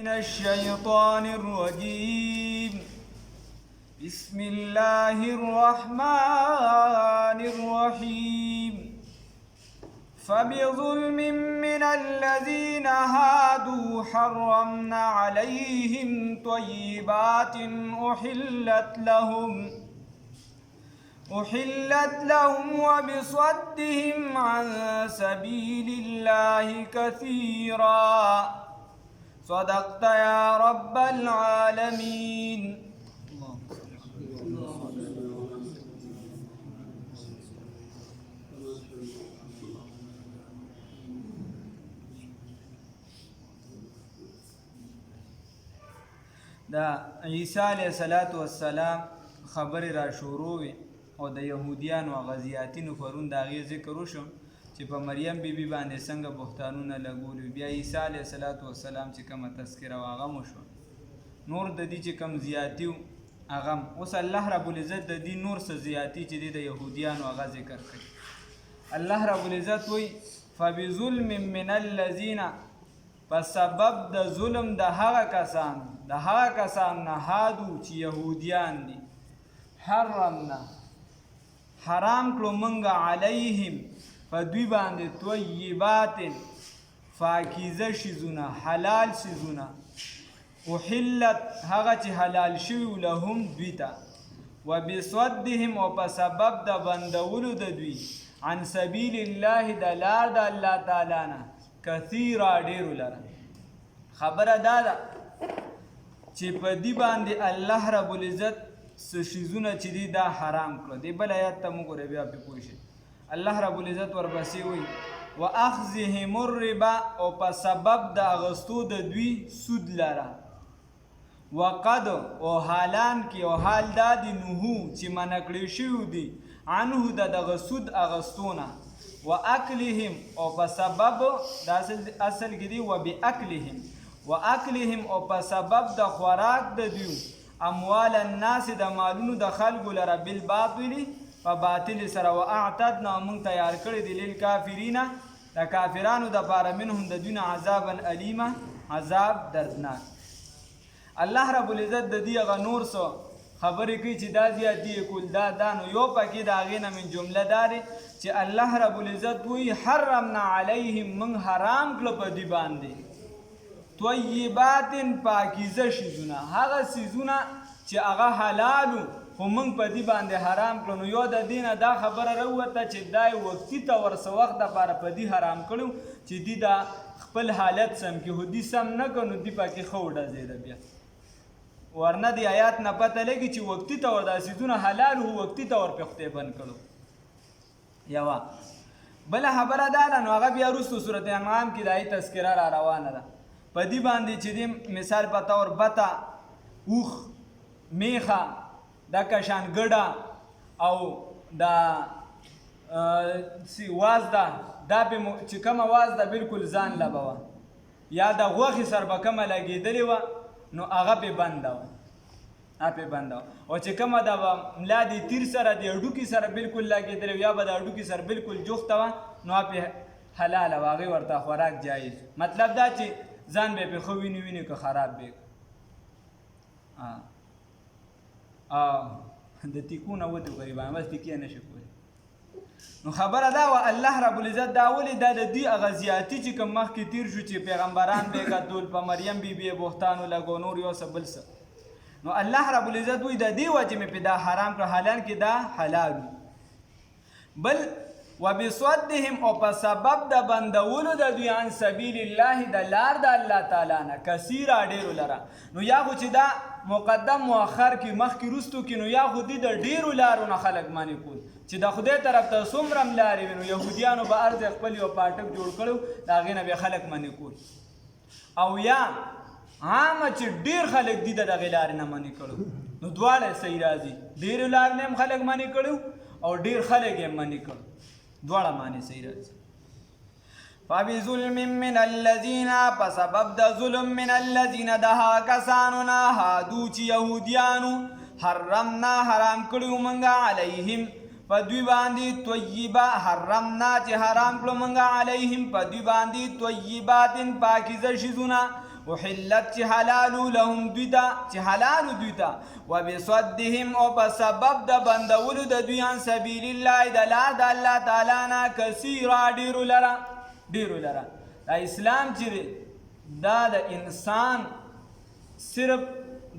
من الشيطان الرجيم بسم الله الرحمن الرحيم فبظلم من الذين هادوا حرمنا عليهم طيبات أحلت لهم وبصدهم عن سبيل الله كثيرا صدقت يا رب العالمين. دا عیسی علیه السلام خبر را شروع وي او د یهودیانو غزیاتینو پرون د هغې ذکر وشو چې په مریم بیبي باندې څنګه بهتانونه لګولي. بیا عیسی علیه السلام چې کومه تذکره و هغه مو شو، نور د دې چې کوم زیاتی و هغه اوس الله رب العزت د دې نور څه زیاتی چې دی د یهودیانو هغه ذکر کړي. الله رب العزت وایي فبظلم من الذین، په سبب د ظلم د هغه کسان نه هادو چې یهودیان دي، حرمنا حرام کړو منګه علیهم په دوی باندې طیبات پاکیزه شیزونه، حلال شیزونه، احلت هغه چې حلال شوي لهم دوی ته، وبصدهم او په سبب د بندولو د دوی عن سبیل الله د لار د الله تعالی نه کثیرا ډیرو لره. خبره دا ده چې په دې باندې الله رب العزت څه شیزونه چې دي دا حرام کړو. دی بل آیات ته موږ ګورئ بیا پې پوه شئ. الله رب العزت ورپسې وایي واخذهم الربا، او په سبب د اغستو د دوی سود لره، وقد او حالان کې او حال دا دی نهو چې منع کړی شوي دي عنه د دغه سود اغستونه، واکلهم او په سبب د اصل کې دی واکلهم او په سبب د خوراک د دوی اموال الناس د مالونو د خلکو لره بالباطل په باطل سره، واعتدنا موږ تیار کړی دی للکافرین د کافرانو دپاره منهم د دوی نه عذابا الیمه عذاب دردناک. الله رب العزت د دې هغه نور څه خبرې کوي چې دا زیات دي کول دا نو یو پکې د هغې نه من جمله دا دی چې الله رب العزت وایي حرمنا علیهم موږ حرام کړه په دوی باندې طیبات پاکیزه شیزونه، هغه سیزونه چې هغه حلالو خو موږ په دې باندې حرام کړو. نو یو د دې نه دا خبره راووته چې دا وقتي طور څه وخت دپاره په دې حرام کړو چې دې دا خپل حالت سم کړي، خو دې سم نه کړو نو دې پکې ښه وډزېده. بیا ورنه د آیات نه پته لګي چې وقتي طور دا سیزونه حلال هو وقتي طور پې خدای بند کړو. یوه بله خبره دا ده، نو هغه بیا وروستو صورت انعام کې د هغې تذکره را روانه ده. په دې باندې چې د مثال په طور بته، اوښ، میخه، دا کشان ګډه او دا وازده، دا چې کومه وازده بالکل ځان لبه وه یا د غوښې سر به کومه لګېدلې وه نو هغه پې بنده وه، او چې کومه د ملا د تیر سره د هډوکي سره بالکل لګېدلې یا به د هډوکي سره بالکل جوخته وه نو هغه پې حلاله وه، هغې ورته خوراک جایز. مطلب دا چې ځان به پې ښه ویني که خراب به د تیکو نه وته غریبان بس تیکې نه شي کولی. نو خبره دا وه الله رب العزت دا ولې دا د دې هغه زیاتي چې کوم مخکې تیر شو چې پیغمبران به یې قتلول، په مریم بیبي یې بهتان ولګو، نور یو څه بل څه. نو الله رب العزت وایي د دې وجې مې پې دا حرام کړه، حالان کې دا حلال وي. بل وبصدهم او په سبب د بندولو د دوی عن سبیل الله د لار د الله تعالی نه کثیره ډیرو لره. نو یا خو چې دا مقدم مؤخر کې مخکې وروستو کې نو یا خو دې د ډیرو لارو نه خلک منې کول چې د خدای طرف ته څومره هم لارې وي. نو یهودیانو به هر ځای خپل یو پاټک جوړ کړو د هغې نه به خلک منې کول، او یا عامه چې ډیر خلک دي د دغې لارې نه منې کړو. نو دواړه صحیح راځي، ډیرو لارې نه هم خلک منې کړو او ډیر خلک یې منې کړو، دواړه معنی صحیح راځي. فبظلم من الذین، په سبب د ظلم من الذین د هغه کسانو نه هادو چې یهودیانو حرمنا حرام کړو منګه علیهم په دوی باندې طیبه، حرمنا چې حرام کړو منګه علیهم په دوی باندې طیبات پاکیزه شیزونه، احلت چې حلالو لهم دوی ته چې حلالو دوی ته وبصدهم او په سبب د بندولو د دوی عن سبیل الله د لار د الله تعالی نه کثیرا ډیرو لره دا اسلام چې دی دا د انسان صرف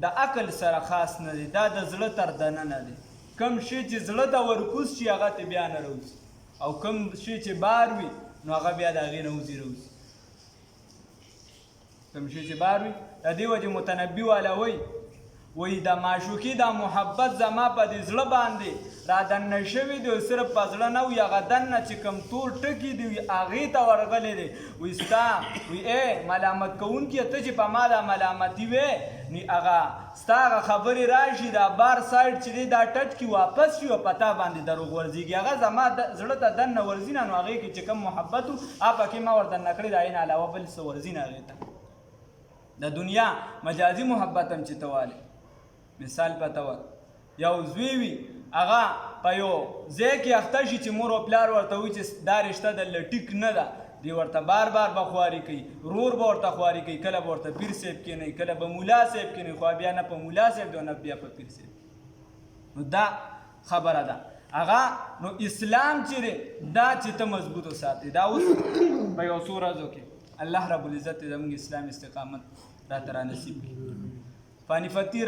د عقل سره خاص نه دی دا د زړه تر دننه دی کم شی چې زړه ته ورکوز شي هغه ته بیا نه راوځي او کم شی چې بار وي نو هغه بیا د هغې نه راوځي کم شی چې بار وي د دې وجې متنبي والا وایي د معشوقي دا محبت زما په دې زړه باندې را دننه شوي دی صرف په زړه نه وي هغه دننه چې کوم تور ټکي دی وي هغې ته ورغلی دی وایي ستا وایي ملامت کوونکي ته چې په ما دا ملامتي وې نو هغه ستا هغه خبرې راشي دا بار سایډ چې دی دا ټچ کي واپس شي او په تا باندې دروغ ورځېږي هغه زما زړه ته دننه ورځي نه نو هغې کې چې کوم محبت و هغه پکې ما ور دننه کړی د هغې نه علاوه بل څه ورځي نه هغې ته د دنیا مجازي محبت هم چې ته والی مثال پته وه یو زوی وي هغه په یو ځای کې اخته شي چې مور او پلار ورته وایي چې دا رشته دله ټیک نه ده دی ورته بار بار به خواري کوي رور به ورته خواري کوي کله به ورته پیر صاحب کښېنوي کله به ملا صاحب کښېنوي خو بیا نه په ملا صاحب دی او نه بیا په پیر صاحب نو دا خبره ده هغه نو اسلام چې دی دا چې ته مضبوط وساتې دا اوس په یو څو ورځو کې الله رب العزت زموږ اسلام استقامت راته رانصیب کړي فانی فتحي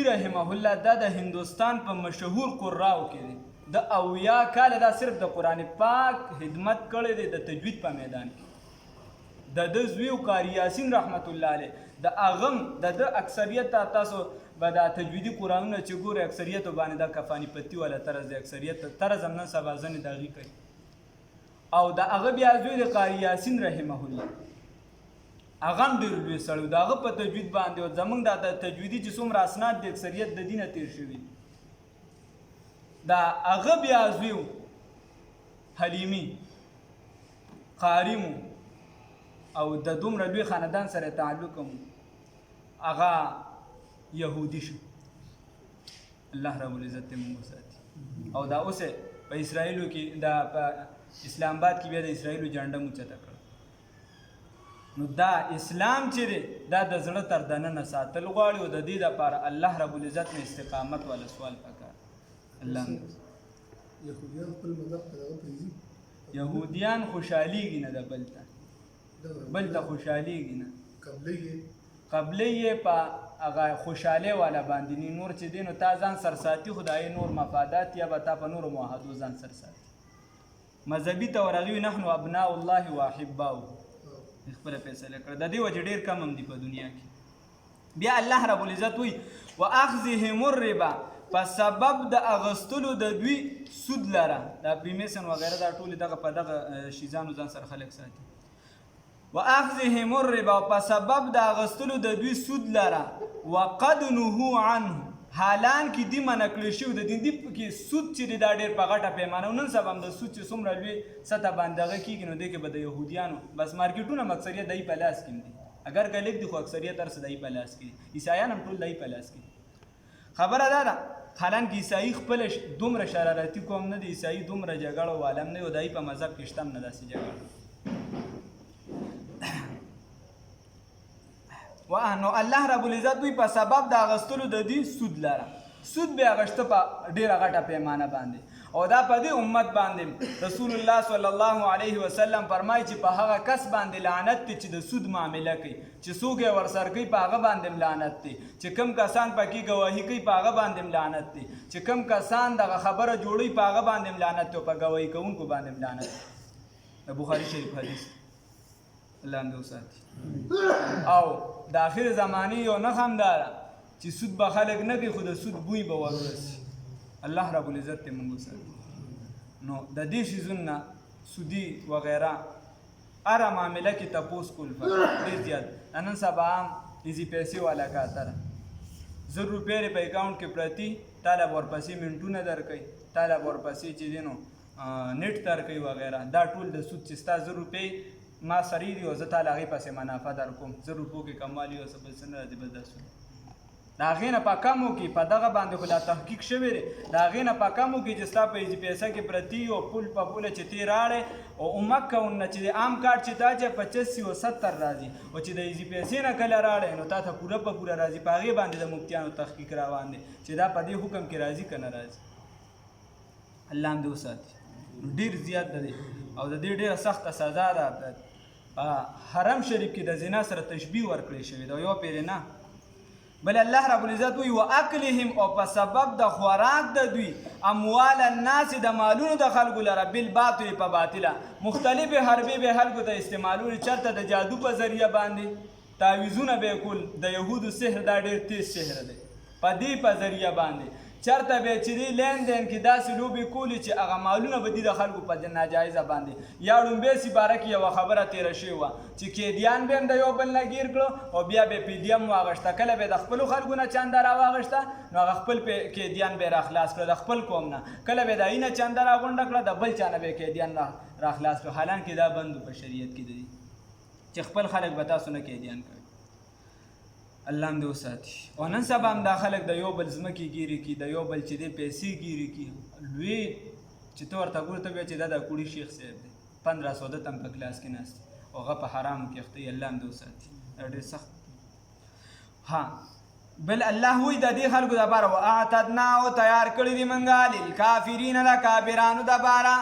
رحمه الله دا د هندوستان په مشهور قراو کې دی د اویا کاله دا صرف د قرآن پاک خدمت کړی دی د تجوید په میدان کې د ده زوی قاري یاسین رحمت الله علیه د هغه د ده اکثریت تاسو به دا تجویدي قرآنونه چې ګورئ اکثریتو باندې دا کفانی پتی والا طرز دی اکثریت طرز هم نن سبا ځنې د هغې کوي او د هغه بیا زوی د قاري یاسین رحمه الله هغه هم ډېر لوی سړی و د هغه په تجوید باندې او زموږ دا د تجویدي چې څومره اسناد د اکثریت د دینه تیر شوي دا هغه بیا زوی و حلیمي قاري مو او د دومره لوی خاندان سره تعلق هم هغه یهودي شو الله رب العزت ته موږ وساتي او دا اوس په اسرائیلو کې دا په اسلام آباد کې بیا د اسرائیلو جنډه موچته کړه نو دا اسلام چې دی دا د زړه تر دننه ساتل غواړي او د دې دپاره الله رب العزت نه استقامت والا سوال پکار الله یهودیان خپل مذهب ته دغه پرېږدي یهودیان خوشحالیږي نه د بل ته خوشحالیږي نه قبله یې په هغه خوشحالۍ والا باندې نور چې دی نو تا ځان سرساتي خدای نور مفادات یا به تا په نورو معاهدو ځان سرساتي مذهبي طور هغوی نحنو ابناء الله واحباؤه خپله فیصله کړه د دې وجې ډېر کم هم دي په دنیا کې بیا الله رب العزت وایي واخذهم الربا په سبب د اغستلو د دوی سود لره دا پریمیسن وغیره دا ټولې دغه په دغه شیزانو ځان سره خلک ساتي واخذهم الربا په سبب د اغستلو د دوی سود لره وقد نهوا عنه حالان کې دی منع کړی شوي د دې کې سود چې دی دا ډېر په غټه پیمانه نن سبا هم د سود چې څومره لوی سطح باندې هغه کېږي نو دی کې به د یهودیانو بس مارکیټونه هم اکثریت د په لاس کې دي اگر که لږ دي خو اکثریت هر څه د په لاس کې دي عیسایان هم ټول د په لاس کې خبره دا ده حالانکه عیسایي خپل دومره شرارتي قوم نه دی عیسایي دومره جګړه والم نه او د په مذهب کې شته هم نه داسې جګړه نو الله رب العزت وی په سبب د اغستلو د دې سود لره سود به اغشته په ډیره غټه پیمانه باندې او دا په دې امت باندې رسول الله صلی الله علیه وسلم فرمایي چې په هغه کس باندې لعنت دی چې د سود معامله کوي چې څوک یې ورسره کوي په هغه باندې لعنت دی چې کم کسان پکې ګواهي کوي په هغه باندې لعنت دی چې کم کسان دغه خبره جوړوي په هغه باندې لعنت دی او په ګواهي کوونکو باندې لعنت دی د بخاري شریف حدیث الله دې وساتي او د آخر زمانې یو نښه هم دا ده چې سود به خلک نه کوي خو د سود بوی به ورورسي الله رب العزت دې موږ وساتي نو د دې شیزونو نه سودي وغیره هره معامله کې تپوس کول ډېر زیات نن سبا هم ایزي پیسې والا کاته ده 100 روپۍ په اکاونټ کې پرتي تاله ورپسې منټونه درکوي تاله ورپسې چې دی نو نیټ درکوي وغیره دا ټول د سود چې ستا 100 روپۍ ما سری دی او زه تاله هغې پسې منافع در کوم 100 روپو کې کموالی او څه بل څه نه راځي بس دا سود د هغې نه په کم وکړي په دغه باندې خو لا تحقیق شوی دی د هغې نه په کم وکړي چې ستا په ایزي پیسه کې پرتي او پول په پوله چې تی راړې او امکون نه چې د عام کارډ چې تا چې 85 او 70 راځي او چې د ایزي پیسې نه کله راړې نو تا ته پوره په پوره راځي په هغې باندې د مفتیانو تحقیق روان دی چې دا په دې حکم کې راځي که نه راځي الله هم دې وساتي ډېر زیات دی او د دې ډېره سخته سزا ده په حرم شریف کې د زنا سره تشبیه ورکړی شوې ده یو پیرې نه بل الله رب العزت وی واکلهم او په سبب د خوراک د دوی اموال الناس د مالونو د خلکو لره بالباطل په باطله مختلف حربې به خلکو ته استعمالول چرته د جادو په ذریعہ باندې تعویذونه به کول د يهودو سحر دا ډېر تیز سحر دی په دې په ذریعہ باندې چرته به چې دی لین دین کې داسې لوبې کولې چې هغه مالونه به دي د خلکو په ناجایزه باندې یا ړومبې سپاره کې یوه خبره تېره شوې وه چې قیدیان به هم د یو بل نه ګیر کړو او بیا به یې پیډي هم واغېسته کله به د خپلو خلکو نه چنده راواغېسته نو هغه خپل قیدیان به یې راخلاص کړه د خپل قوم نه کله به د هغې نه چنده راغونډه کړه د بل چا نه به یې قیدیان راخلاص کړه حالانکې دا بند په شریعت کې دی چې خپل خلک به تاسو نه قیدیان کوي الله هم دې وساتي او نن سبا هم دا خلک د یو بل ځمکې ګیرې کړي د یو بل چې دی پیسې ګیرې کړي لوی چې ته ورته ګورې ته بیا چې دا د کوړي شیخ صاحب دی 1500 تم په کلاس کې ناست او هغه په حرامو کې اخته الله هم دې وساتي دا ډېر سخت ها بل الله وی د دې خلکو دپاره واعتدنا او تیار کړي دي موږ للکافرین د کافرانو دپاره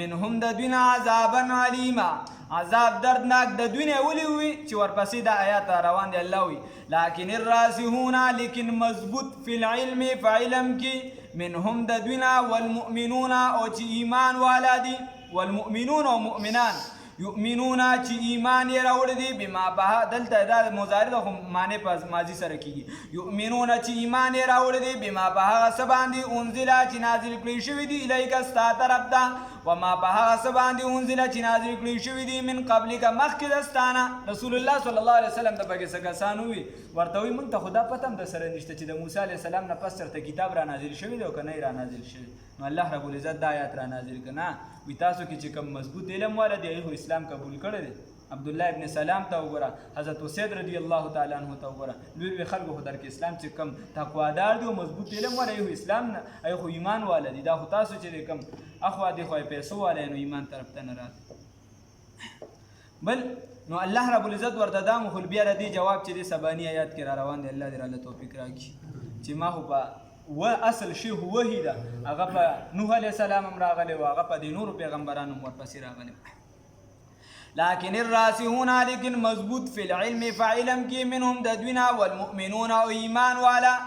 منهم د دوی نه عذابا علیما عذاب دردناک د دوی نه ولې وي چې ورپسې دا آیات روان دی الله وی لکن الراسخون لیکن مضبوط فی العلم فعلم کې منهم د دوی نه والمؤمنون او چې ایمان والا دي والمؤمنون او مؤمنان یؤمنون چې ایمان یې راوړی دی بما به دلته دا مضارع ده خو معنی په ماضي سره کېږي یؤمنون چې ایمان یې راوړی دی بما به هغه څه باندې انزله چې نازل کړي شوي دي الیکه ستا طرف ته وما به هغه څه باندې انزله چې نازل کړي شوي دي من قبلکه مخکې د ستانه رسول الله صلی الله علیه وسلم د پکې څه کسان وي ورته وایي موږ ته خو دا پته هم د سره نشته چې د موسی علیه السلام نه پس چېرته کتاب را نازل شوی دی او که نه یې را نازل شوی نو الله رب العزت دا آیات را نازل که نه وي تاسو کې چې کوم مضبوط علم والا دی هغې خو اسلام قبول کړی دی عبدالله ابن سلام ته وګوره حضرت اسید رضی الله تعالی عنه ته وګوره لوی لوی خلکو خو درکې اسلام چې کم تقوادار دی او مضبوط علم والا هغې خو اسلام نه هغې خو ایمان والا دي دا خو تاسو چې دی کم اخوا دی خو یې پیسو والا نو ایمان طرف ته نه راځي بل نو الله رب العزت ورته دا مخل بیا د دې جواب چې دی سباني آیات کې را روان دی الله دې راله توفیق راکړي چې ما خو په و اصل شی وحی ده هغه په نوح علیه السلام هم راغلی و هغه په دې نورو پیغمبرانو هم ورپسې راغلی لكن الراسخون لیکن مضبوط فی العلم فعلم کې منهم د دوی نه والمؤمنون او ایمان والا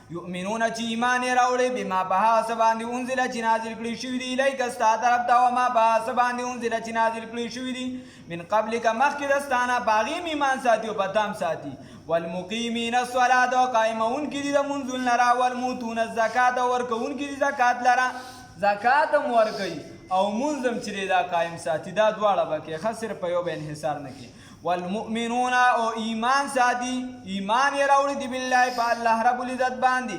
یؤمنون چې ایمان یې راوړی بما په هغه څه باندې انزله چې نازل کړي شوي دي الیکه ستا طرف ته وما په هغه څه باندې انزله چې نازل کړي شوي دي من قبلکه مخکې د ستا نه په هغې هم ایمان ساتي او په تا هم ساتي والمقیمین الصلاة او قایمونکي دي د منځونو لره والموتون الزکات او ورکوونکي دي زکات لره زکات هم ورکوي او مونځ هم چې دی دا قایم ساتي دا دواړه به کې ښه صرف په یو به انحصار نه کړي والمؤمنون او ایمان ساتي ایمان یې راوړي دي بالله په الله رب العزت باندې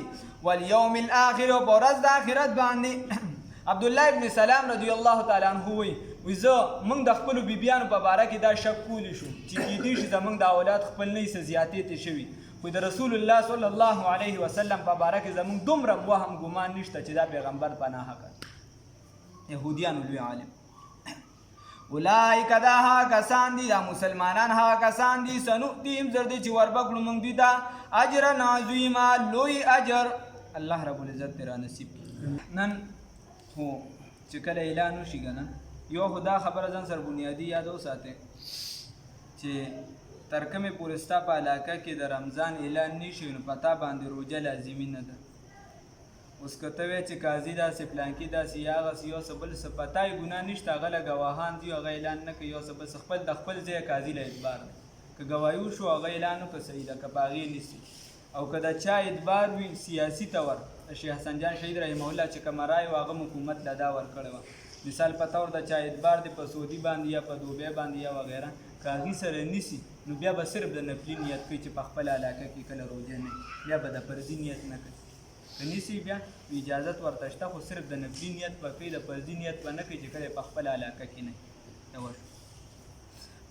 والیوم الاخر او په ورځ د آخرت باندې عبدالله ابن سلام رضی الله تعالی عنه وایي زه موږ د خپلو بیبیانو په باره کې دا شک کولی شو چې کیدای شي زموږ د اولاد خپل نه څه زیاتې ته شوي خو د رسول الله صلی الله علیه وسلم په باره کې زموږ دومره وهم ګمان نشته چې دا پیغمبر په ناحقه یهودیانو لوی عالم اولئک دا هغه کسان دي دا مسلمانان هغه کسان دي سنؤتیهم زر دی چې وربکړو موږ دوی ته اجرا عظیما لوی اجر الله رب العزت دې را نصیب کړي نن خو چې کله اعلان وشي که نه یو خو دا خبره ځان سره بنیادي یاد وساتئ چې تر کومې پورې ستا په علاقه کې د رمضان اعلان نه شي نو په تا باندې روژه لازمي نه ده اوس که ته وایې چې قاضي داسې پلانکي داسې یا هغسې یو څه بل څه پتا یې ګناه نشته هغه له ګواهان دي هغه اعلان نه کوي یو څه بل څه خپل د خپل ځای قاضي له اعتبار دی که ګواهي وشو هغه اعلان وکړه صحیح ده که په هغې نیسي او که د چا اعتبار وي سیاسي طور د شیخ حسن جان شهید رحمه الله چې کومه رایه وه هغه حکومت له دا ورکړې وه مثال په طور د چا اعتبار دی په سعودي باندې یا په دوبۍ باندې یا وغیره که هغې سره نیسي نو بیا به صرف د نفلي نیت کوي چې په خپله علاقه کې کله روژه نه بیا به د فرضي نیت نه کوي که نیسي بیا اجازت ورته شته خو صرف د نفلي نیت به کوي د فرضي نیت به نه کوي چې کله په خپله علاقه کې نه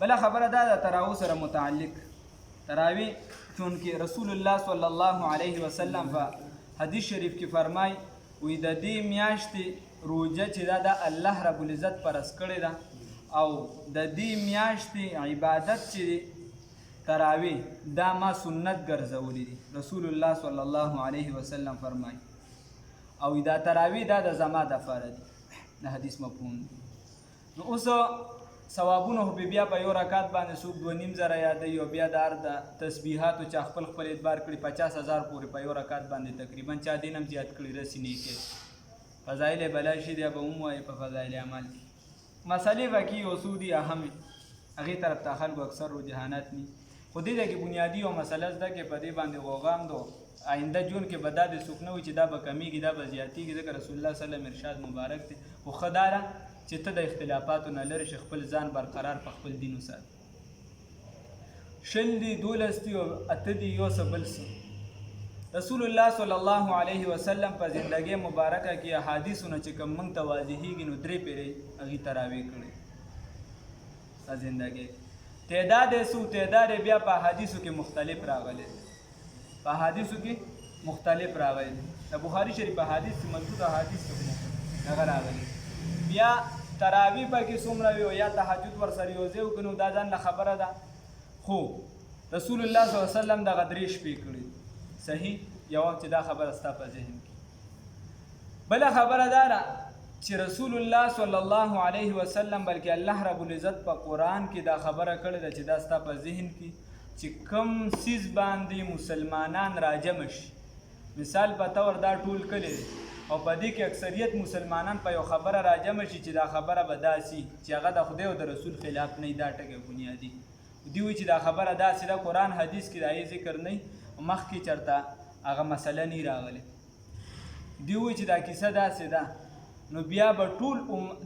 بله خبره دا ده تراویح سره متعلق تراویح چونکې رسول الله صلی الله علیه وسلم په حدیث شریف کې فرمای وی د دې میاشتې روزه چې دا د الله رب العزت فرض کړې ده او د دې میاشتې عبادت چې تراویح دا ما سنت ګرځولي دي رسول الله صلی الله علیه وسلم فرمای او دا تراویح دا د زما دپاره دي د حدیث مفهوم دی. نو اوس ثوابونه خو بیا په یو رکعت باندې څوک 2.5 یادوي او بیا د هر د تسبیحاتو چا خپل خپل اعتبار کړي 50,000 پورې په یو رکعت باندې تقریبا چا دین هم زیات کړي رسي نیکې فضایل بلا شي دی به هم وایي په فضایل عمل مسلې به کې یو دي اهم هغې طرف ته خلکو اکثر رجحانات ني خو دې ځای کې بنیادي یو مسله زده کې په دې باندې غوغا هم دو آینده ژوند کې به دا د څوک نه وي چې دا به کمیږي دا به زیاتېږي ځکه رسول الله صلی الله علیه وسلم ارشاد مبارک دی خو ښه دا ده چې ته د اختلافاتو نه لرې شي خپل ځان برقرار په خپل دین وساتي 6 دي 12 دي او 8 دي یو څه بل څه رسول الله صلی الله علیه وسلم په زندګۍ مبارکه کې احادیثونه چې کوم موږ ته واضحېږي نو 3 پیرې هغې تراویح کړي په زندګۍ تعداد یې څو تعداد یې بیا په احادیثو کې مختلف راغلی په احادیثو کې مختلف راغلی د بخاري شریف احادیث کې مضبوط احادیث هغه راغلی بیا تراویح پکې څومره وي او یا تهجد ورسره یو ځای وکړو دا ځان له خبره ده خو رسول الله صلی الله علیه وسلم دغه 3 شپې کړي صحیح یو چې دا خبره ستا په ذهن کې بله خبره دا ده چې رسول الله صلی الله علیه وسلم بلکې الله رب العزت په قرآن کې دا خبره کړې ده چې دا ستا په ذهن کې چې کم څیز باندې مسلمانان راجمع شي مثال په طور دا ټول کلی او په دې کې اکثریت مسلمانان په یو خبره راجمع شي چې دا خبره به داسي چې هغه د خدای او د رسول خلاف نه دا ټکی بنیادي دی وی چې دا خبره داسې ده قرآن حدیث کې دا یې ذکر نه مخکې چرته هغه مسله نه راغلی دی وی چې دا کیسه داسې ده نو بیا به ټول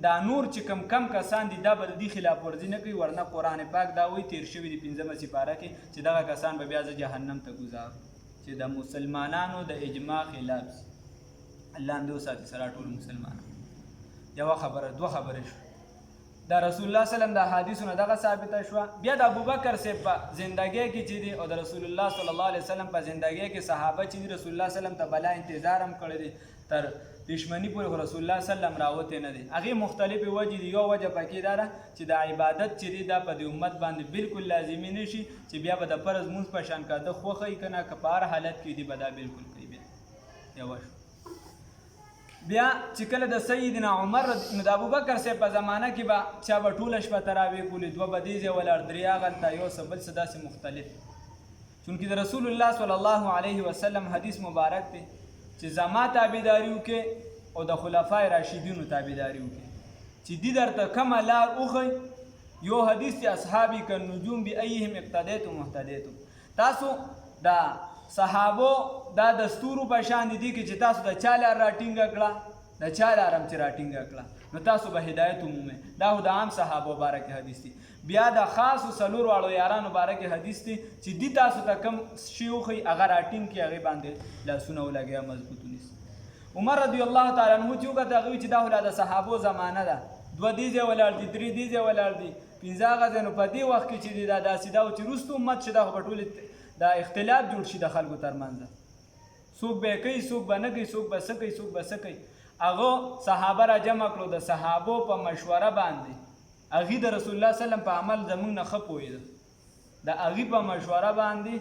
دا نور چې کم کسان دي دا به د دې خلاف ورزي نه کوي ورنه قرآن پاک دا وایي تیر شوي دي 5مه سپاره کې چې دغه کسان به بیا جهنم ته گذار چې د مسلمانانو د اجماع خلاف الله هم دې وساتي سره ټول مسلمانان یوه خبره دوه خبرې شو دا رسول الله صلی الله علیه وسلم د احادیثونه دغه ثابته شوه بیا د ابوبکر صاحب په زندګۍ کې چې دی او د رسول الله صلی الله علیه وسلم په زندګۍ کې صحابه چې دی رسول الله صلی الله علیه وسلم ته بلا انتظار هم کړی دی تر دشمنی پورې رسول الله صلی الله علیه وسلم راوته نه دی هغې مختلفې وجې دي یو وجه پکې دا ده چې د عبادت چې دی دا په دې امت باندې بالکل لازمي نه شي چې بیا به د فرض مونځ په شان کاده خوښه یې که نه که په هر حالت کې دی به دا بالکل کوي بیا یوه شو بیا چې کله د سیدنا عمر نو د ابوبکر صاحب په زمانه کې به چا به ټوله شپه تراویح کولې دوه به دې ځای ولاړ درې هغلته یو څه بل څه داسې مختلف چونکې د رسول الله صلی الله علیه وسلم حدیث مبارک دی چې زما تابعداري وکړې او د خلفای راشدینو تابعداري وکړې چې دې درته کومه لار وښی یو حدیث دی اصحابي کالنجوم بایهم اقتدیتم مهتدیتم تاسو دا صحابو دا د ستورو په شان دي کې چې تاسو د چا لار راټینګه کړه د چا لار هم چې راټینګه کړه نو تاسو به هدایت ومومئ دا خو د عام صحابو باره کې حدیث دی بیا د خاصو څلور واړو یارانو باره کې حدیث دی چې دی تاسو ته کم شی وښیي هغه راټینګ کړي هغې باندې لاسونه ولګوي مضبوط ونیسي عمر رضی الله تعالی عنه چې وکړه هغه وایي چې دا خو د صحابو زمانه ده دوه دې ځای ولاړ دي درې دې ځای ولاړ دي پنځه هغه ځای نو په دې وخت کې چې دی دا داسې دا و چې وروسته امت چې دا خو به ټولې دا اختلاف جوړ شي د خلکو ترمنځ څوک به یې کوي څوک به نه کوي څوک به څه کوي څوک به څه کوي هغه صحابه را جمع کړو د صحابو په مشوره باندې هغې د رسول الله صلی په عمل زموږ نه ښه پوهېده د هغې په مشوره باندې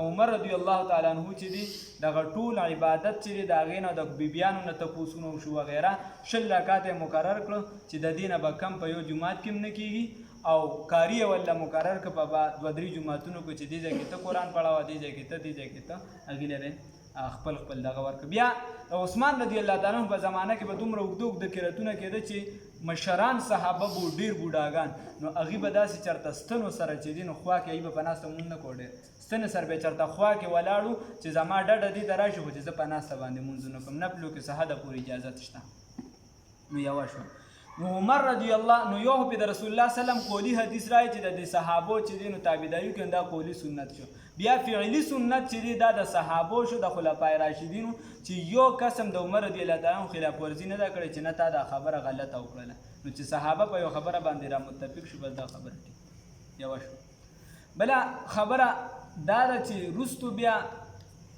عمر رضی الله تعالی عنه چې دی دغه ټول عبادت چې دی د هغې نه د بیبیانو نه تپوسونه وشو وغیره 20 رکعات یې مقرر کړو چې د دې نه به کم په یو جومات کې هم نه کېږي او کاری ولا مقرر که په 2-3 جماعتونو کې چې دې ځای کې ته قرآن پړاوه دې ځای کې ته دې ځای کې ته هغې لرې خپل دغه ورکړه بیا د عثمان رضی الله تعالی عنه په زمانه کې به دومره اوږده اوږده قرتونه کېده چې مشران صحابه به ډېر بوډاګان نو هغې به داسې چېرته ستنو سره چې دي نو خوا کې هغې به په ناسته مونځ نه کوو ډېر ستنې سره به چېرته خوا کې ولاړو چې زما ډډه دې ته راشي خو چې زه په ناسته باندې مونځ نه کوم نفلو کې څه حده پورې اجازت شته نو یوه شوه نو عمر رضی الله نو یو په د رسول الله صلی الله علیه وسلم قولی حدیث راځي چې د صحابو چې دی نو تابعداري کوي دا قولی سنت شو بیا فعلی سنت چې دی دا د صحابو شو د خلفای راشدینو چې یو قسم د عمر رضی الله تعالی عنہ خلاف ورزي نه دا کړی چې نه تا دا خبره غلطه وکړله نو چې صحابه په یو خبره باندې را متفق شو بس دا خبره ټیک یو شو بله خبره دا ده چې وروستو بیا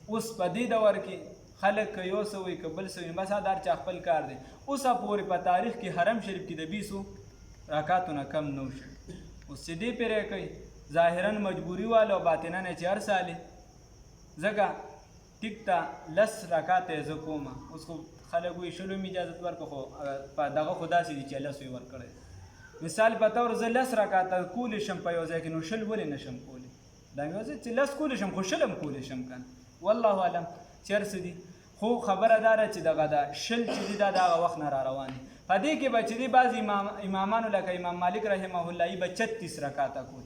اوس په دې دور کې خلک که یو څه وایي که بل څه وایي بس دا هر چا خپل کار دی. اوسه پورې په تاریخ کې حرم شریف کې د 20 رکعاتو نه کم نه وشي. اوس چې دې پرې کوي ظاهرا مجبوري والا او باطنا نه چې هر سالې ځکه ټیک ته 10 رکعاته یې زه کومه. اوس خو خلک وایي 20 مې اجازت ورکړه خو په دغه خو داسې دي چې 10 یې ورکړی. مثال په طور زه 10 رکعاته کولی شم په یو ځای کې نو 20 ولې نشم کولی؟ دا مې وځي چې 10 کولی شم خو 20 هم کولی شم کنه. والله اعلم چې هر څه دي خو خبره دا ده چې دغه دا 20 چې دي دا دغه وخت نه را روان دي. په دې کې به چې دي بعضې امامانو لکه امام مالک رحمه الله یې به 36 رکعاته کول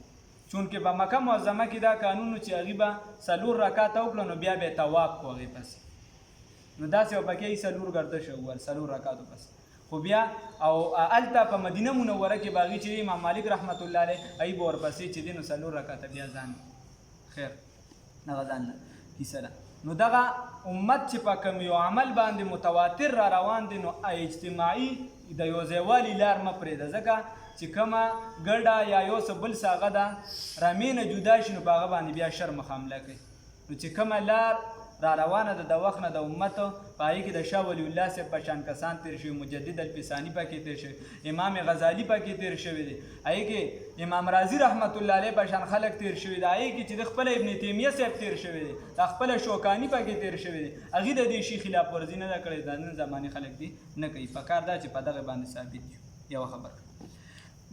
چونکې په مکه معظمه کې دا قانون چې هغې به 4 رکعاته وکړه نو بیا به یې طواف کو هغې پسې نو داسې به پکې یې 4 ګرده شو ول 4 رکعاتو پسې خو بیا او هلته په مدینه منوره کې به هغې چې امام مالک رحمت الله علیه هغې به ورپسې چې دی نو 4 رکعاته بیا ځان خیر دغه ځان نه کیسه ده. نو دغه امت چې په کوم یو عمل باندې متواتر را روان دي نو اجتماعي د یو ځایوالي لار مه پرېږده ځکه چې کومه ګډه یا یو څه بل څه هغه ده رمې نه جدا شي نو په هغه باندې بیا شر مخ حمله کوي. نو چې کومه لار را روانه ده د وخت نه د امت په هغې کې د شاه ولی الله صاحب په شان کسان تېر شوي مجدد الفساني پکې تېر شوي امام غزالي پکې تېر شوي دي هغې کې امام رازي رحمت الله علیه په شان خلک تېر شوي دي هغې کې چې د خپله ابن تیمیه صاحب تېر شوي دي د خپله شوکاني پکې تېر شوي دي هغې د دې شي خلاف ورزي نه ده کړې د نن زمانې خلک دي نه کوي. پکار ده چې په دغه باندې ثابت شي. یوه خبره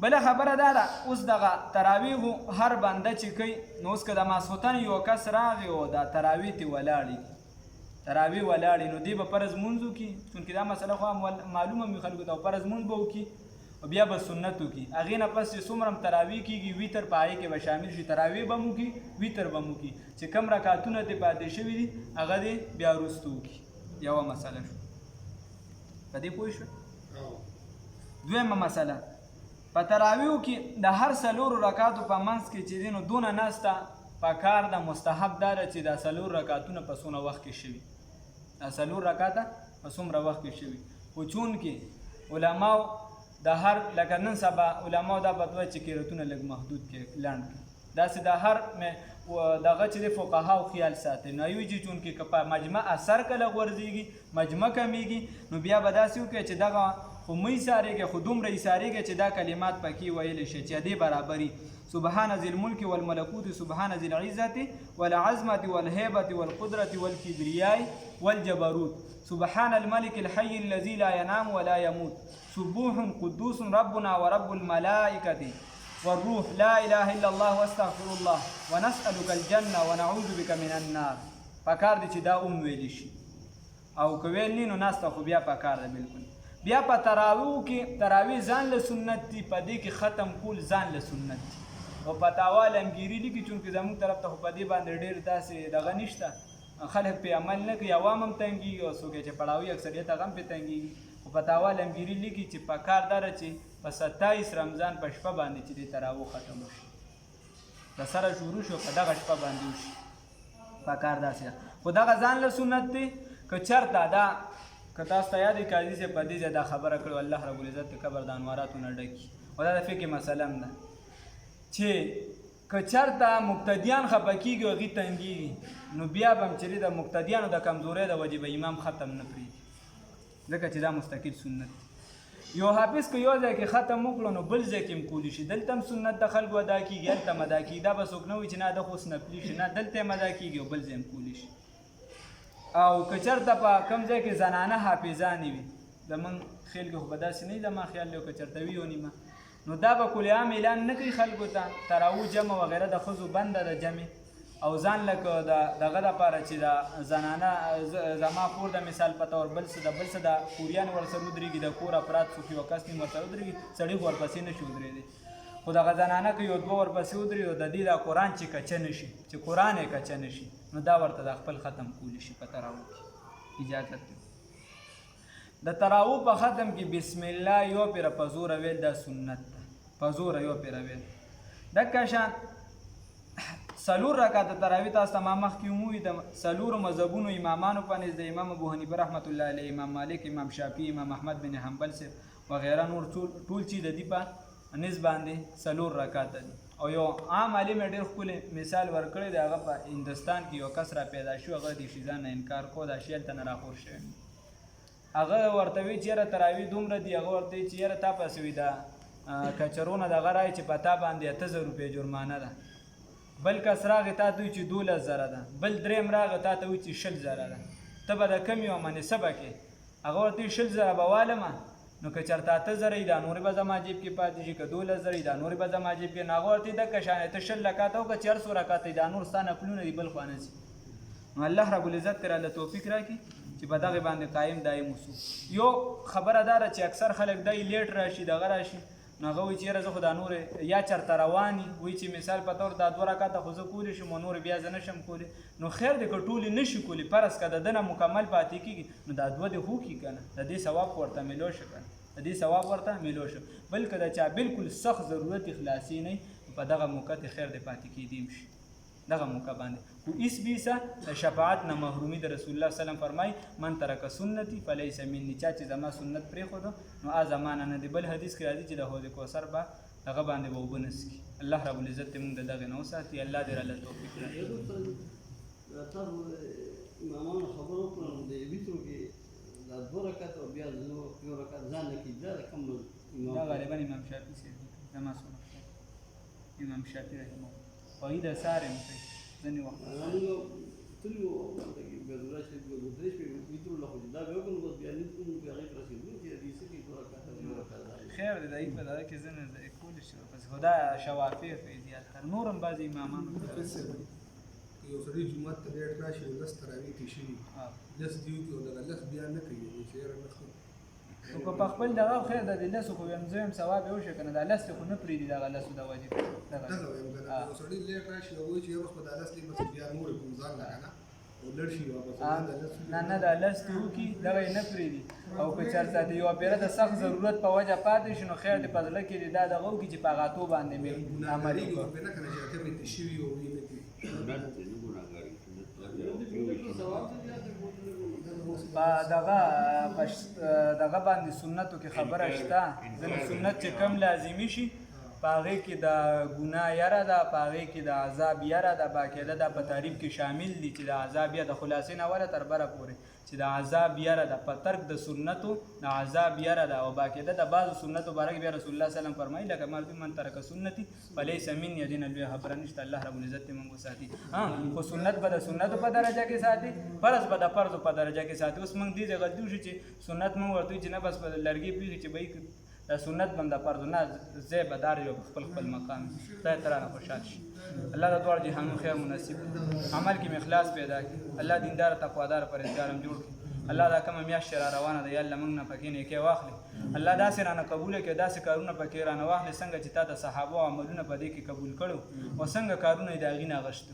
بله خبره دا ده اوس دغه تراویحو هر بنده چې کوي نو اوس که د ماسخوتن یو کس راغی او دا تراویح ترې ولاړې تراویح ولاړې نو دی به فرض مونځ وکړي چونکې دا مسله خو معلومه وي خلکو ته فرض مونځ به وکړي او بیا به سنت وکړي هغې نه پس چې څومره هم تراویح کېږي ویتر په هغې کې به شامل شي تراویح به م وکړي ویتر به م وکړي چې کم رکعتونه دې پاتې شوي دي هغه دې بیا وروسته وکړي. یوه مسله شو په دې پوه شو. دویمه مسله په تراویحو کې د هر 4 رکعاتو په منځ کې چې دی نو دونه ناسته پکار ده مستحب دا ده چې دا 4 رکعتونه په څومره وخت کې شوي دا 4 رکعاته په څومره وخت کې شوي خو چونکې علماو د هر لکه نن سبا علماو دا بدوه چې قرتونه لږ محدود کې لنډ کړي داسې د هر دغه چې د فقهاو خیال ساتي نو یو چې چونکې که په مجمع اثر کله غورځېږي مجمع کمیږي نو بیا به داسې وکړي چې دغه خو مې ایسارېږي خو دومره ایسارېږي چې دا کلمات پکې ویلی شي چې دې برابري سبحان ذي الملك والملكوت سبحان ذي العزة والعظمة والهيبة والقدرة والكبرياء والجبروت سبحان الملك الحي الذي لا ينام ولا يموت سبوح قدوس ربنا ورب الملائكة والروح لا إله إلا الله واستغفر الله ونسألك الجنة ونعوذ بك من النار. پکار دي چې دا ویلی شي او که ویل نه نو ناسته خو بیا پکار ده بالکل. بیا په تراویحو کې تراویح ځان له سنت دي په دې کې ختم کول ځان له سنت دي او فتاوا لمګیري لیکي چونکې زموږ طرف ته خو په دې باندې ډېر داسې دغه نشته خلک پې عمل نه کوي عوام هم تنګېږي او څوک چې پړاوي اکثریت هغه هم پې تنګېږي خو فتاوا لمګیري لیکي چې په کار داره چې په 27 رمضان په شپه باندې چې د تراویح ختم وشي د سره شروع شو په دغه شپه باندې وشي په کار داسې خو دغه ځان له سنت دی که چېرته دا که تاسو ته یاد وي قاضي صاحب په دې ځای دا خبره کړې الله رب العزت د قبر د انواراتو نه ډکي او دا د فقې مسله هم ده چې که چېرته مقتدیان خفه کېږي او هغوی تنګېږي نو بیا به هم چې د مقتدیانو د کمزورۍ د وجې به امام ختم نه پرېږدي ځکه چې دا مستقل سنت دی. یو حافظ که یو ځای کې ختم وکړو نو بل ځای کې هم کولی شي دلته هم سنت د خلکو ادا کېږي هلته هم ادا کېږي دا به څوک نه وایي چې نه ده خو اوس نفلي شي نه دلته هم ادا کېږي او بل ځای هم کولی شي. او که چېرته په کوم ځای کې زنانه حافظانې وي زمونږ خیل کې خو به داسې نه وي زما خیال دی که چېرته وي یو نیمه نو دا به کل عام اعلان نه کوي خلکو ته تراویح جمع وغیره د ښځو بنده ده جمع او ځان لکه دغه دپاره چې د زنانه زما کور د مثال په طور بل څه د کوریان ورسره ودرېږي د کور افراد څوک یو کس نیم ورسره ودرېږي سړي خو ورپسې نه شي ودرېدی خو دغه زنانه که یو دوه ورپسې ودرېږي او د دې دا قرآن چې کچه نه شي چې قرآن یې کچه نه شي نو دا ورته د خپل ختم کولی شي په تراویح کې اجازت دی. د تراویح په ختم کې بسم الله یو پیره په زوره ویل دا سنت ده په زوره یو پیره ویل دکه شان 4 رکعاته تراویح تاسو ته ما مخکې ومووي د 4 مذهبونو امامانو په نزد د امام ابو حنیفه رحمت الله علیه امام مالک امام شافعي امام احمد بن حنبل صاحب وغیره نور ټول چې د دې په نسب باندې 4 رکعاته دي او یو عام عالم ډېر ښکلی مثال ورکړی دی. هغه په هندوستان کې یو کس را پیدا شو، هغه د شي ځان نه انکار کو، دا شي هلته نه راخور شوی. هغه ورته وایي چې یاره تراویح دومره دي. هغه ورته وایي چې یاره تا پسې وي دا کچرونه دغه رایي چې په تا باندې 8000 روپۍ جرمانه ده. بل کس راغی تا ته وایي چې 12000 ده. بل دریم راغی تا ته وایي چې 20000 ده. ته به د کم یوه منصبه کې هغه ورته وایي 20000 به والمه، نو که چېرته 8000 یي دا نورې به زما جیب کې پاتې شي، که 12000 یي دا نورې به زما جیب کې. نو هغه ورته دغه شان ته 20 رکعاته وکړه چې 400 رکعاته دا نور ستا نفلونه دي بل خوا نه ځي. نو الله رب العزت ترې الله توفیق راکړي چې په دغې باندې قایم دایم اوسو. یو خبره دا ده چې اکثر خلک دی لیټ راشي دغه راشي، نو هغه وایي چې یاره زه خو دا نورې یا چېرته روان وي، وایي چې مثال په طور دا 2 رکعاته خو زه کولی شم او نورې بیا زه نه شم کولی. نو خیر دی که ټولې نه شي کولی، فرض که د ده نه مکمل پاتې کېږي، نو دا 2 دې خو کړي که نه، د دې ثواب ورته میلو شه که نه، د دې ثواب ورته میلو شه. بلکې د چا بالکل سخت ضرورت خلاصي نه په دغه موقع ته خیر دی پاتې کېدیم شي دغه موقع باندې. خو اس بیسه د شفاعت نه محرومي د رسول الله صلی الله علیه وسلم فرمای من ترک سنتي فلیس مني، چا چې زما سنت پرېښوده نو هغه زما نه دی. بل حدیث کې راځي چې د حوض کوثر به هغه باندې به اوبه نه څښي. الله رب العزت دې موږ د دغې نه وساتي. الله دې راله توفیق راکړي. تاسو امامانو خبرو وکړه د ویترو کې دا 2 رکعات او بیا 2 رکعات ځان نه کېږي، دا کوم امام؟ دا غالبا امام شافعي صاحب دی، زما سنت امام شافعي رحمه الله وایي د سارې کوي ځینې وخت تلو ګذرا چې ګذرې شوي ویترو له خو دا به وکړو بس بیا نه کوم بیا هغې ته رسېدو چې دې څه کوي 2 رکعات او 2 رکعات خیر دی. دایي په دغه کې ځینې کولی شي، بس خو دا شوافیع کوي زیاتره، نور هم بعضې امامان یو سړی جومات ته لیټ راشي او 10 تراویح تېر شوي 10 دي وکړي او دغه 10 بیا نه کوي، نو چې یاره نه ښه نو که په خپل دغه خیر د دې 10 خو یم زه یم ثواب یې وشي که نه، دا 10 خو نه پرېږدي دغه 10 د وجې دغه وایم که نه. یو سړی لیټ راشي او وایي چې یاره اوس به دا 10 دی بس بیا نور یې کوم ځان له که نه او لړ شي واپس نه دا 10 دې وکړي دغه یې نه پرېږدي. او که چېرته د یوه پیره د سخت ضرورت په وجه پاتې شي نو خیر دې په زړه کې دې دا دغه وکړي چې په هغه اتو باندې مې عمل وکړو. نه که نه چې اته مې تېر شوي او ویې نه کړي په دغه باندې سنتو کې خبره شته. ځینې سنت چې کم لازمي شي په هغې کې د ګناه یره ده، په هغې کې د عذاب یره ده، باقاعده دا په تعریف کې شامل دي چې د عذاب یره د خلاصې نه اوله تر بره پورې چې د عذاب یره ده، په ترک د سنتو د عذاب یره ده. او باقاعده د بعضو سنتو باره کې بیا رسول الله صلی الله علیه وسلم فرمایي لکه مرضی من ترک سنتي فلیس مني، دې نه لویه خبره نشته. الله رب العزت دې موږ وساتي. خو سنت به د سنتو په درجه کې ساتي، فرض به د فرضو په درجه کې ساتي. اوس موږ دې ځای غلطي وشو چې سنت موږ ورته وایو چې نه بس په لرګي پرېږدي چې به دا سنت به هم د فرضو نه ځای به دار یو خپل مقام خدای ته رانه خوشحال شي. الله د دواړو جهانونو خیر مناسب عمل کې مې اخلاص پیدا کړي. الله دیندار تقوادار پرهیزګار هم جوړ کړي. الله دا کومه میاشت را روانه ده یا الله موږ نه پکې نیکۍ واخلي. الله داسې رانه قبوله کړي، داسې کارونه پکې رانه واخلي څنګه چې تا د صحابو عملونه په دې کې قبول کړو او څنګه کارونه یې د هغې نه اغوښتو.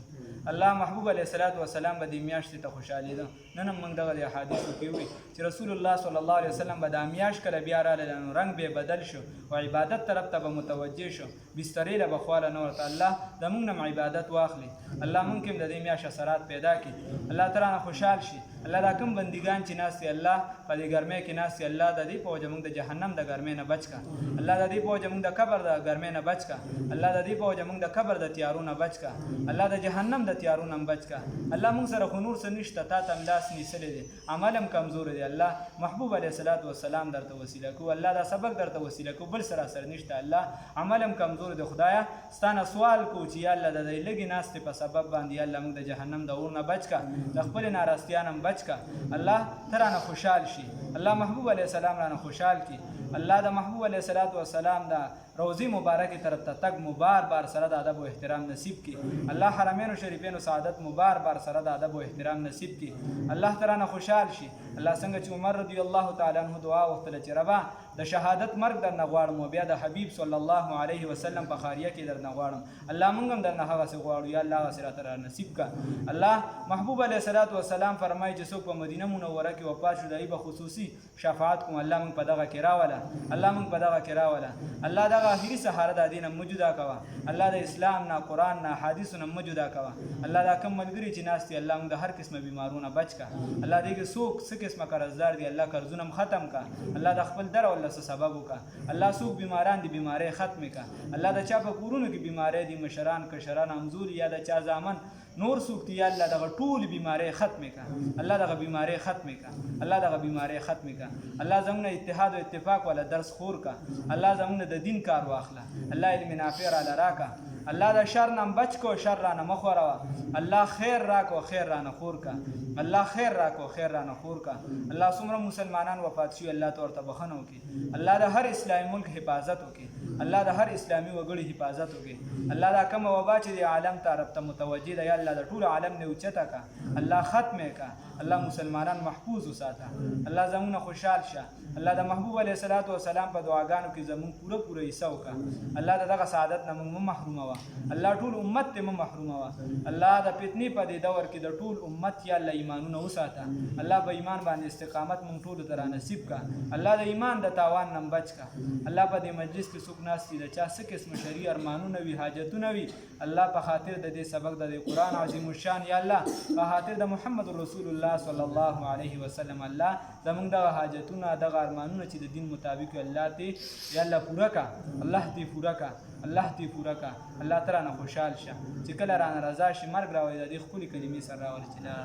الله محبوب علیه الصلاة والسلام به دې میاشتې ته خوشحالېده. نن هم موږ دغه د احادیثو کې وایي چې رسول الله صلی الله علیه وسلم به دا میاشت کله بیا راغله نو رنګ به بدل شو او عبادت طرف ته به متوجه شو، بسترې له به خواله نه ورته. الله د موږ نه عبادت واخلي. الله موږ کې هم د دې میاشت اثرات پیدا کړي. الله تعالی نه خوشحال شي. الله دا کوم بندګان چې ناست دي الله په دې ګرمۍ کې ناست دي، الله د دې په وجه موږ د جهنم د ګرمۍ نه بچ کړه. الله د دې په وجه موږ د قبر د ګرمۍ نه بچ کړه. الله د دې په وجه موږ د قبر د تیارو نه بچ کړه. الله د جهنم د تیارو نه بچ کړه. الله موږ سره خو نور څه نشته، تا ته هم لاس نیسلی دی، عمل هم کمزور دی. الله محبوب علیه الصلاة والسلام درته وسیله کو، الله دا سبق درته وسیله کو، بل سره سره نشته. الله عمل هم کمزور دی. خدایا ستا نه سوال کو چې یا الله د دې لږې ناستې په سبب باندې یا الله موږ د جهنم د اور نه بچ کړه، د خپلې ناراستیا نه هم بچ کړه. الله ته رانه خوشحال شي. الله محبوب علیه السلام رانه خوشحال کړي. الله د محبوب علیه الصلاة والسلام د روضې مبارکې طرف ته تګ مو بار بار سره د ادب او احترام نصیب کړي. الله حرمینو شریفینو سعادت مو بار بار سره د ادب او احترام نصیب کړي. الله ته رانه خوشحال شي. الله څنګه چې عمر رضی الله تعالی عنه دعا وغوښتله چې ربه د شهادت مرګ درنه غواړم او بیا د حبیب صلی الله علیه وسلم په خاریه کې درنه غواړم. الله موږ هم درنه هغسې غواړو، یا الله هغسې راته را نصیب کړه. الله محبوب علیه الصلاة والسلام فرمایي چې څوک په مدینه منوره کې وفات شو د هغې به خصوصي شفاعت کوم. الله موږ په دغه کې راوله، الله موږ په دغه کې راوله. الله دغه آخري سهاره د دین هم مه جدا کوه. الله د اسلام نه، قرآن نه، حدیثو نه مه جدا کوه. الله دا کوم ملګري چې ناست دي الله موږ د هر قسمه بیمارونه بچ کړه. الله دې کې څوک څه قسمه قرضدار دي الله قرضونه هم ختم کړه. الله د خپل در او الله ولا سبب وکړه الله څوک بیماران دي بیماری ختم کړه الله د چا په کورونو کې بیماری دي مشران کشران همزور یا د چا زامن نور څوک دي الله دغه ټول بیماری ختم کړه الله دغه بیماری ختم کړه الله دغه بیماری ختم کړه الله زموږ اتحاد او اتفاق ولا درس خور کړه الله زموږ د دین کار واخله الله علم نافع را لراکا الله د شر نه بچ کو شر را نه مخوره الله خیر راکو خیر را نه خور کا الله خیر راکو خیر را نه خور کا الله څومره مسلمانان وفات شي الله ته ورته بخښنه وکړي الله د هر اسلامي ملک حفاظت وکړي الله د هر اسلامي وګړي حفاظت وکړي الله دا کوم وبا چې د عالم طرف ته متوجه ده یا الله د ټول عالم نه اوچته کا الله ختم کا الله مسلمانان محفوظ وساته الله زموږ خوشحال شه الله د محبوب علیه الصلاۃ والسلام په دعاګانو کې زموږ پوره حصہ وکړه الله دغه سعادت نه موږ محروم وا الله ټول امت ته محروم وا الله د فتنې په دې دور کې د ټول امت یا الله ایمانونه وساته الله په ایمان باندې استقامت موږ ټول ته نصیب کا الله د ایمان د تاوان نه بچ کا الله په دې مجلس کې څوک ناس دي د چا څه قسم شرعي ارمانونه وي حاجتونه وي الله په خاطر د دې سبق د قرآن عظیم الشان یا الله په خاطر د محمد رسول الله صلی الله علیه وسلم الله زمونږ دغه حاجتونه دغه ارمانونه چې د دین مطابق الله ته یا الله پوره کا الله دې پوره کا الله دې پوره کا الله تعالی نه خوشحال شه چې کله رانه رضا شي مرګ راوي د دې خپل کلمې سره راول چې لا